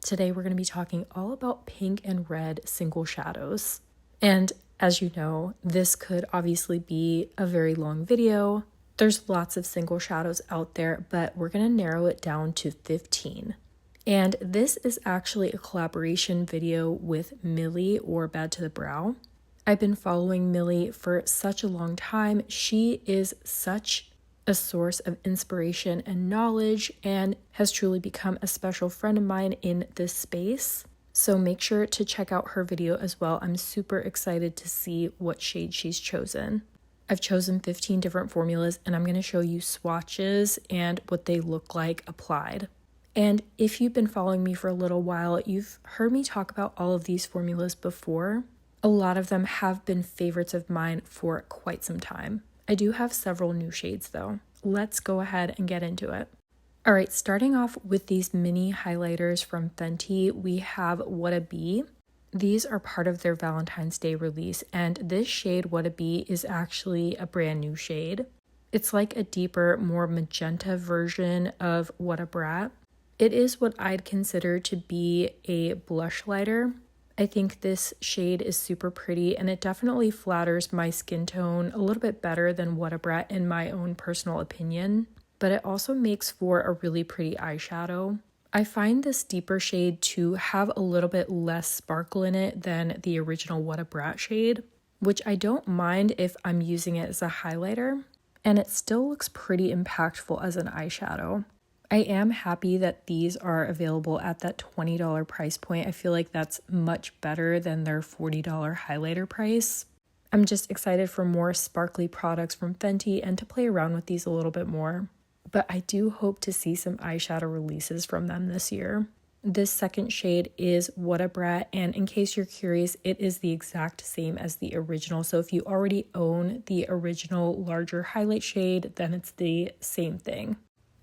Today we're going to be talking all about pink and red single shadows. And as you know, this could obviously be a very long video. There's lots of single shadows out there, but we're going to narrow it down to 15. And this is actually a collaboration video with Millie or Bad to the Brow. I've been following Millie for such a long time. She is such a source of inspiration and knowledge and has truly become a special friend of mine in this space. So make sure to check out her video as well. I'm super excited to see what shade she's chosen. I've chosen 15 different formulas and I'm going to show you swatches and what they look like applied. And if you've been following me for a little while, you've heard me talk about all of these formulas before. A lot of them have been favorites of mine for quite some time. I do have several new shades though. Let's go ahead and get into it. All right, starting off with these mini highlighters from Fenty, we have What a Bee. These are part of their Valentine's Day release, and this shade, What a Bee, is actually a brand new shade. It's like a deeper, more magenta version of What a Brat. It is what I'd consider to be a blush lighter. I think this shade is super pretty and it definitely flatters my skin tone a little bit better than What a Brat in my own personal opinion, but it also makes for a really pretty eyeshadow. I find this deeper shade to have a little bit less sparkle in it than the original What a Brat shade, which I don't mind if I'm using it as a highlighter, and it still looks pretty impactful as an eyeshadow. I am happy that these are available at that $20 price point. I feel like that's much better than their $40 highlighter price. I'm just excited for more sparkly products from Fenty and to play around with these a little bit more. But I do hope to see some eyeshadow releases from them this year. This second shade is What a Brat, and in case you're curious, it is the exact same as the original. So if you already own the original larger highlight shade, then it's the same thing.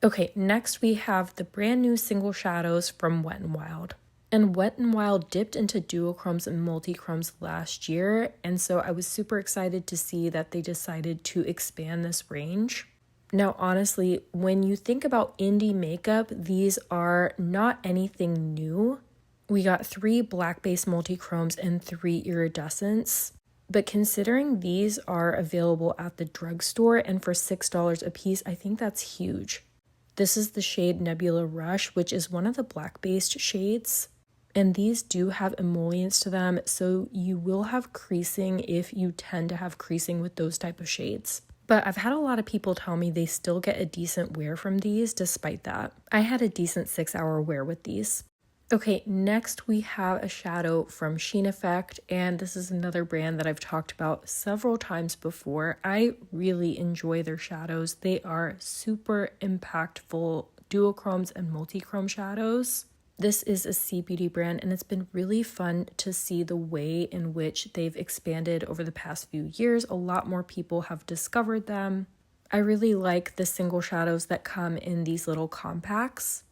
Okay, next we have the brand new single shadows from Wet n Wild. And Wet n Wild dipped into duochromes and multichromes last year, and so I was super excited to see that they decided to expand this range. Now, honestly, when you think about indie makeup, these are not anything new. We got 3 black-based multichromes and 3 iridescents. But considering these are available at the drugstore and for $6 a piece, I think that's huge. This is the shade Nebula Rush, which is one of the black-based shades. And these do have emollients to them, so you will have creasing if you tend to have creasing with those type of shades. But I've had a lot of people tell me they still get a decent wear from these despite that. I had a decent 6-hour wear with these. Okay, next we have a shadow from Sheen Effect, and this is another brand that I've talked about several times before. I really enjoy their shadows. They are super impactful duochromes and multichrome shadows. This is a Cbeautymall brand, and it's been really fun to see the way in which they've expanded over the past few years. A lot more people have discovered them. I really like the single shadows that come in these little compacts.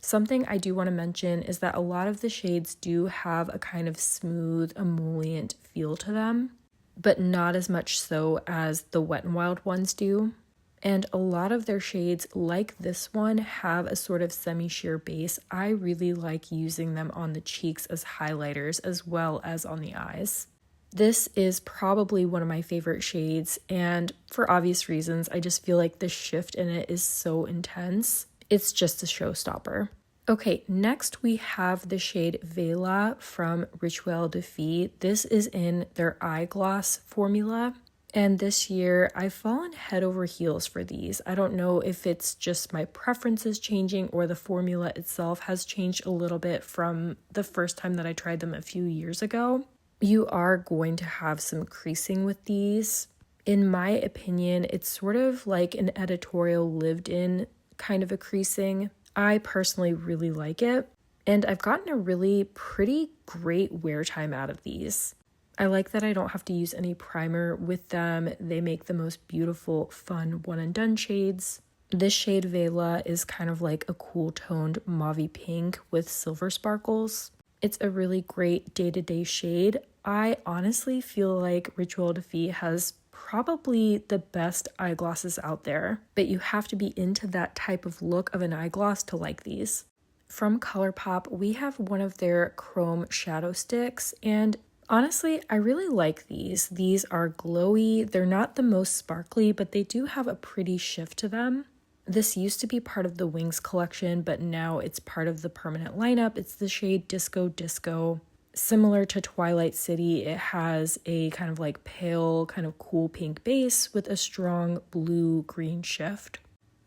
Something I do want to mention is that a lot of the shades do have a kind of smooth, emollient feel to them, but not as much so as the Wet n Wild ones do. And a lot of their shades, like this one, have a sort of semi-sheer base. I really like using them on the cheeks as highlighters as well as on the eyes. This is probably one of my favorite shades, and for obvious reasons, I just feel like the shift in it is so intense. It's just a showstopper. Okay, next we have the shade Vela from Rituel de Fille. This is in their eye gloss formula. And this year, I've fallen head over heels for these. I don't know if it's just my preferences changing or the formula itself has changed a little bit from the first time that I tried them a few years ago. You are going to have some creasing with these. In my opinion, it's sort of like an editorial lived-in kind of a creasing. I personally really like it, and I've gotten a really pretty great wear time out of these. I like that I don't have to use any primer with them. They make the most beautiful, fun one-and-done shades. This shade Vela is kind of like a cool toned mauve pink with silver sparkles. It's a really great day-to-day shade. I honestly feel like Rituel de Fille has probably the best eyeglasses out there, but you have to be into that type of look of an eyegloss to like these. From ColourPop, we have one of their chrome shadow sticks, and honestly, I really like these. These are glowy. They're not the most sparkly, but they do have a pretty shift to them. This used to be part of the Wings collection, but now it's part of the permanent lineup. It's the shade Disco Disco. Similar to Twilight City, it has a kind of like pale, kind of cool pink base with a strong blue-green shift.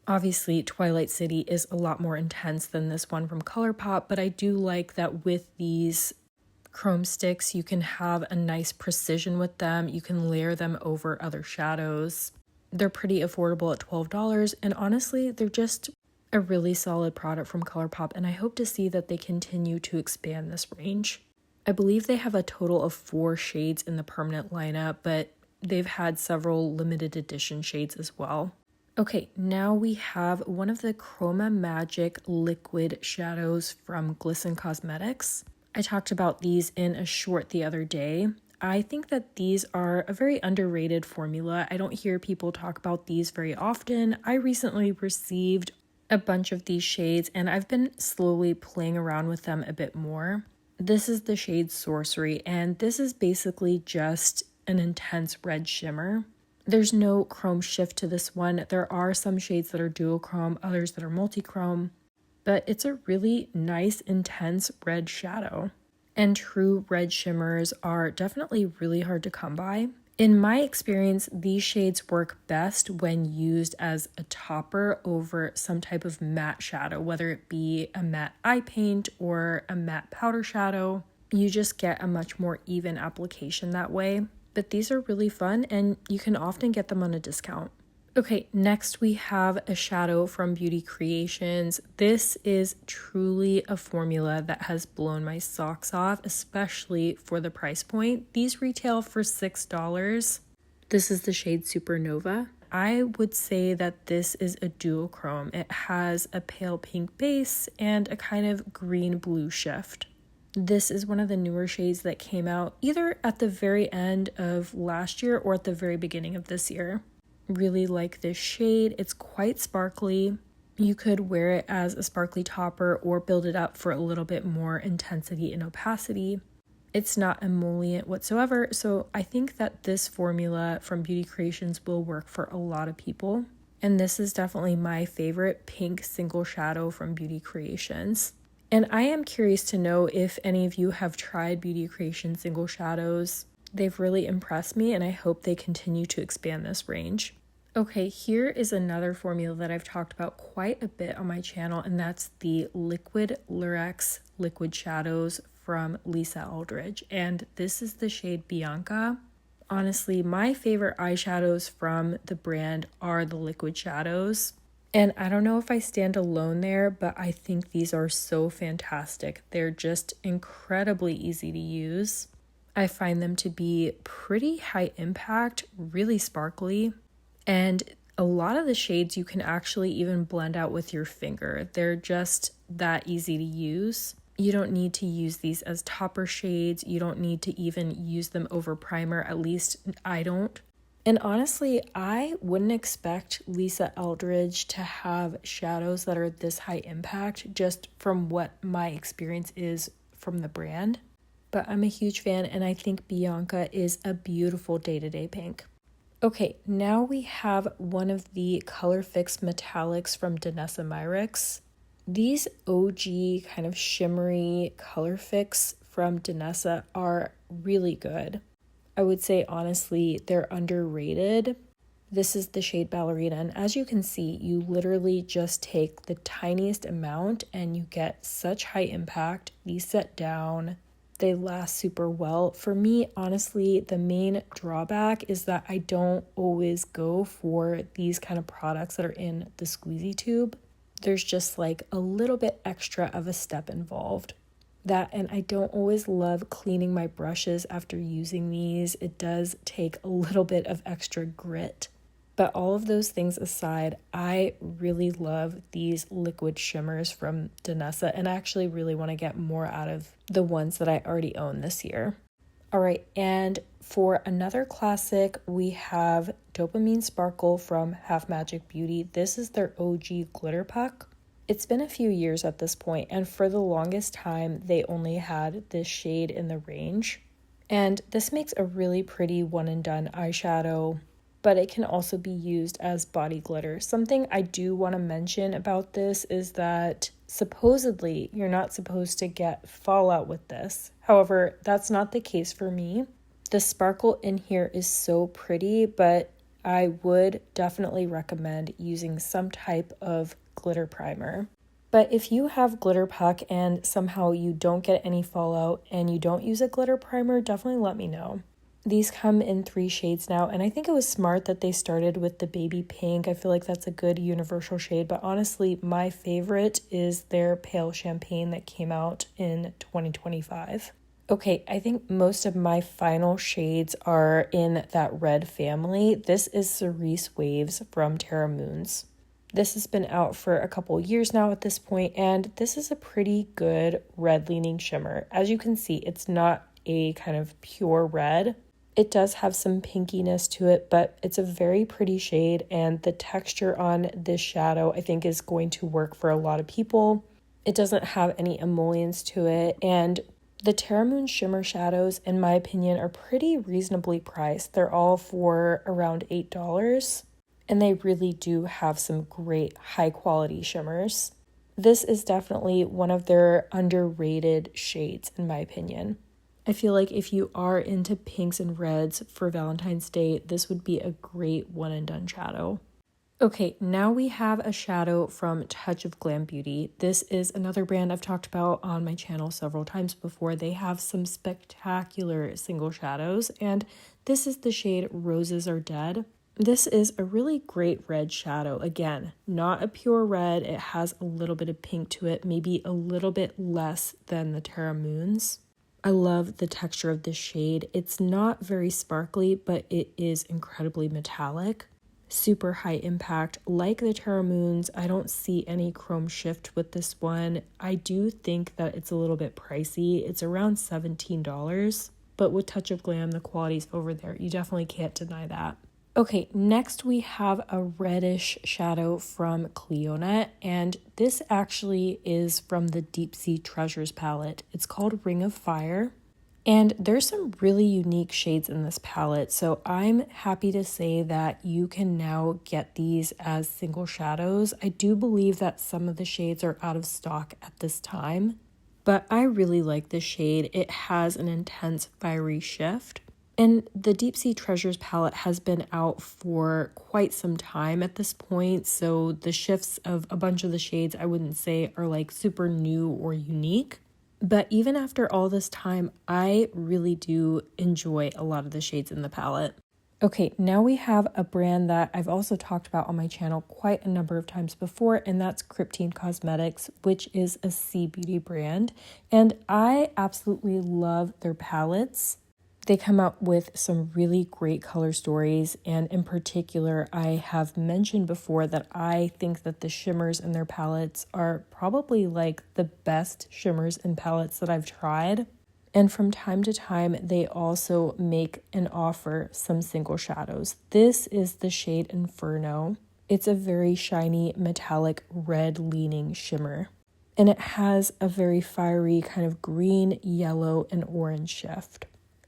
Obviously, Twilight City is a lot more intense than this one from ColourPop, but I do like that with these chrome sticks, you can have a nice precision with them. You can layer them over other shadows. They're pretty affordable at $12, and honestly, they're just a really solid product from ColourPop, and I hope to see that they continue to expand this range. I believe they have a total of 4 shades in the permanent lineup, but they've had several limited edition shades as well. Okay, now we have one of the Chroma Magic liquid shadows from Glisten Cosmetics. I talked about these in a short the other day. I think that these are a very underrated formula. I don't hear people talk about these very often. I recently received a bunch of these shades and I've been slowly playing around with them a bit more. This is the shade Sorcery, and this is basically just an intense red shimmer. There's no chrome shift to this one. There are some shades that are duochrome, others that are multichrome, but it's a really nice, intense red shadow. And true red shimmers are definitely really hard to come by. In my experience, these shades work best when used as a topper over some type of matte shadow, whether it be a matte eye paint or a matte powder shadow. You just get a much more even application that way. But these are really fun and you can often get them on a discount. Okay, next we have a shadow from Beauty Creations. This is truly a formula that has blown my socks off, especially for the price point. These retail for $6. This is the shade Supernova. I would say that this is a duochrome. It has a pale pink base and a kind of green-blue shift. This is one of the newer shades that came out either at the very end of last year or at the very beginning of this year. Really like this shade. It's quite sparkly. You could wear it as a sparkly topper or build it up for a little bit more intensity and opacity. It's not emollient whatsoever, so I think that this formula from Beauty Creations will work for a lot of people. And this is definitely my favorite pink single shadow from Beauty Creations. And I am curious to know if any of you have tried Beauty Creations single shadows. They've really impressed me and I hope they continue to expand this range. Okay, here is another formula that I've talked about quite a bit on my channel, and that's the Liquid Lurex Liquid Shadows from Lisa Eldridge. And this is the shade Bianca. Honestly, my favorite eyeshadows from the brand are the liquid shadows. And I don't know if I stand alone there, but I think these are so fantastic. They're just incredibly easy to use. I find them to be pretty high impact, really sparkly, and a lot of the shades you can actually even blend out with your finger. They're just that easy to use. You don't need to use these as topper shades. You don't need to even use them over primer, at least I don't. And honestly, I wouldn't expect Lisa Eldridge to have shadows that are this high impact just from what my experience is from the brand. But I'm a huge fan and I think Bianca is a beautiful day-to-day pink. Okay, now we have one of the Color Fix Metallics from Danessa Myricks. These OG kind of shimmery Color Fix from Danessa are really good. I would say honestly, they're underrated. This is the shade Ballerina, and as you can see, you literally just take the tiniest amount and you get such high impact. These set down. They last super well. For me, honestly, the main drawback is that I don't always go for these kind of products that are in the squeezy tube. There's just like a little bit extra of a step involved. That, and I don't always love cleaning my brushes after using these. It does take a little bit of extra grit. But all of those things aside, I really love these liquid shimmers from Danessa, and I actually really want to get more out of the ones that I already own this year. All right, and for another classic, we have Dopamine Sparkle from Half Magic Beauty. This is their OG glitter puck. It's been a few years at this point, and for the longest time, they only had this shade in the range. And this makes a really pretty one and done eyeshadow, but it can also be used as body glitter. Something I do want to mention about this is that supposedly you're not supposed to get fallout with this. However, that's not the case for me. The sparkle in here is so pretty, but I would definitely recommend using some type of glitter primer. But if you have glitter puck and somehow you don't get any fallout and you don't use a glitter primer, definitely let me know. These come in 3 shades now, and I think it was smart that they started with the baby pink. I feel like that's a good universal shade, but honestly, my favorite is their pale champagne that came out in 2025. Okay, I think most of my final shades are in that red family. This is Cerise Waves from Terra Moons. This has been out for a couple years now at this point, and this is a pretty good red leaning shimmer. As you can see, it's not a kind of pure red. It does have some pinkiness to it, but it's a very pretty shade, and the texture on this shadow I think is going to work for a lot of people. It doesn't have any emollients to it, and the Terra Moon shimmer shadows, in my opinion, are pretty reasonably priced. They're all for around $8, and they really do have some great high quality shimmers. This is definitely one of their underrated shades, in my opinion. I feel like if you are into pinks and reds for Valentine's Day, this would be a great one and done shadow. Okay, now we have a shadow from Touch of Glam Beauty. This is another brand I've talked about on my channel several times before. They have some spectacular single shadows, and this is the shade Roses Are Dead. This is a really great red shadow. Again, not a pure red. It has a little bit of pink to it, maybe a little bit less than the Terra Moons. I love the texture of this shade. It's not very sparkly, but it is incredibly metallic. Super high impact. Like the Terra Moons, I don't see any chrome shift with this one. I do think that it's a little bit pricey. It's around $17, but with Touch of Glam, the quality's over there. You definitely can't deny that. Okay, next we have a reddish shadow from Clionadh, and this actually is from the Deep Sea Treasures palette. It's called Ring of Fire, and there's some really unique shades in this palette, so I'm happy to say that you can now get these as single shadows. I do believe that some of the shades are out of stock at this time, but I really like this shade. It has an intense fiery shift. And the Deep Sea Treasures palette has been out for quite some time at this point, so the shifts of a bunch of the shades I wouldn't say are like super new or unique. But even after all this time, I really do enjoy a lot of the shades in the palette. Okay, now we have a brand that I've also talked about on my channel quite a number of times before, and that's Kryptein Cosmetics, which is a sea beauty brand. And I absolutely love their palettes. They come out with some really great color stories, and in particular, I have mentioned before that I think that the shimmers in their palettes are probably like the best shimmers and palettes that I've tried. And from time to time, they also make and offer some single shadows. This is the shade Inferno. It's a very shiny metallic red leaning shimmer, and it has a very fiery kind of green, yellow, and orange shift.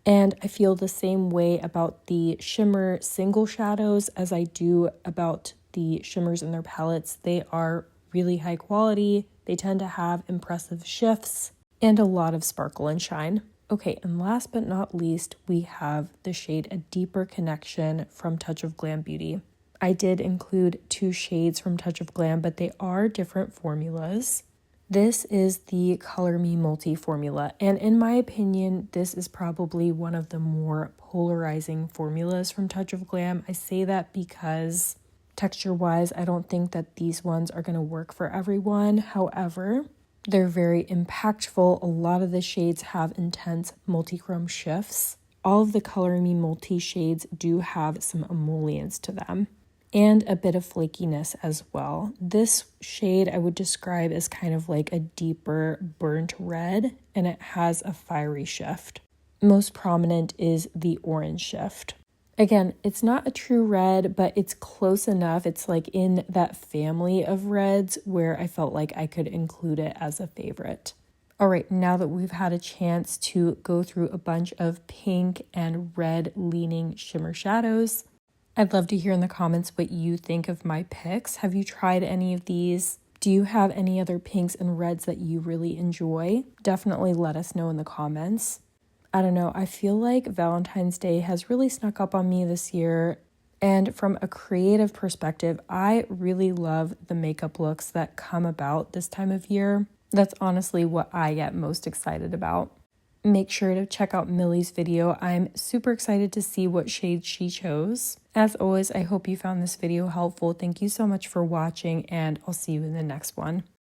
And I feel the same way about the shimmer single shadows as I do about the shimmers in their palettes. They are really high quality. They tend to have impressive shifts and a lot of sparkle and shine. Okay, and last but not least, we have the shade A Deeper Connection from Touch of Glam Beauty. I did include 2 shades from Touch of Glam, but they are different formulas. This is the Color Me Multi formula, and in my opinion, this is probably one of the more polarizing formulas from Touch of Glam. I say that because texture-wise, I don't think that these ones are going to work for everyone. However, they're very impactful. A lot of the shades have intense multi-chrome shifts. All of the Color Me Multi shades do have some emollients to them, and a bit of flakiness as well. This shade I would describe as kind of like a deeper burnt red, and it has a fiery shift. Most prominent is the orange shift. Again, it's not a true red, but it's close enough. It's like in that family of reds where I felt like I could include it as a favorite. All right, now that we've had a chance to go through a bunch of pink and red leaning shimmer shadows, I'd love to hear in the comments what you think of my picks. Have you tried any of these? Do you have any other pinks and reds that you really enjoy? Definitely let us know in the comments. I don't know, I feel like Valentine's Day has really snuck up on me this year. And from a creative perspective, I really love the makeup looks that come about this time of year. That's honestly what I get most excited about. Make sure to check out Millie's video. I'm super excited to see what shades she chose. As always, I hope you found this video helpful. Thank you so much for watching, and I'll see you in the next one.